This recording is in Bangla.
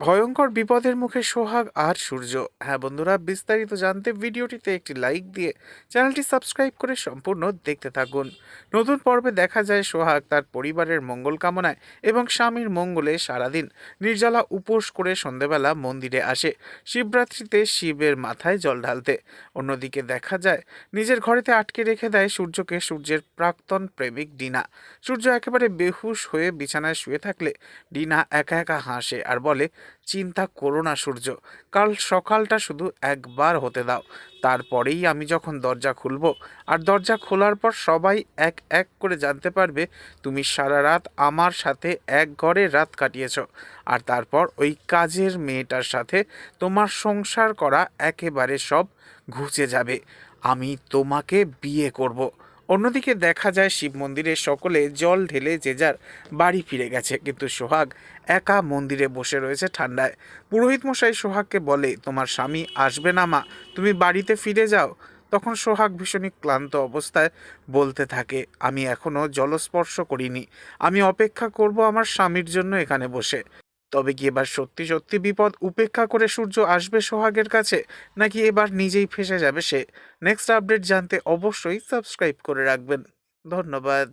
ভয়ঙ্কর বিপদের মুখে সোহাগ আর সূর্য। হ্যাঁ বন্ধুরা, বিস্তারিত জানতে ভিডিওটিতে একটি লাইক দিয়ে চ্যানেলটি সাবস্ক্রাইব করে সম্পূর্ণ দেখতে থাকুন। নতুন পর্বে দেখা যায় সোহাগ তার পরিবারের মঙ্গল কামনায় এবং স্বামীর মঙ্গলে সারাদিন নির্জলা উপোস করে সন্ধেবেলা মন্দিরে আসে শিবরাত্রিতে শিবের মাথায় জল ঢালতে। অন্যদিকে দেখা যায় নিজের ঘরেতে আটকে রেখে দেয় সূর্যকে সূর্যের প্রাক্তন প্রেমিক ডিনা। সূর্য একেবারে বেহুশ হয়ে বিছানায় শুয়ে থাকলে ডিনা একা একা হাসে আর বলে, চিন্তা করো না সূর্য, কাল সকালটা শুধু একবার হতে দাও, তারপরেই আমি যখন দরজা খুলবো আর দরজা খোলার পর সবাই এক এক করে জানতে পারবে তুমি সারা রাত আমার সাথে এক ঘরে রাত কাটিয়েছ, আর তারপর ওই কাজের মেয়েটার সাথে তোমার সংসার করা একেবারে সব ঘুচে যাবে। আমি তোমাকে বিয়ে করব। অন্যদিকে দেখা যায় শিব মন্দিরে সকলে জল ঢেলে যে যার বাড়ি ফিরে গেছে, কিন্তু সোহাগ একা মন্দিরে বসে রয়েছে ঠান্ডায়। পুরোহিত মশাই সোহাগকে বলে, তোমার স্বামী আসবে না মা, তুমি বাড়িতে ফিরে যাও। তখন সোহাগ ভীষণই ক্লান্ত অবস্থায় বলতে থাকে, আমি এখনো জলস্পর্শ করিনি, আমি অপেক্ষা করব আমার স্বামীর জন্য এখানে বসে। তবে কি এবার সত্যি সত্যি বিপদ উপেক্ষা করে সূর্য আসবে সোহাগের কাছে, নাকি এবার নিজেই ফেঁসে যাবে সে? নেক্সট আপডেট জানতে অবশ্যই সাবস্ক্রাইব করে রাখবেন। ধন্যবাদ।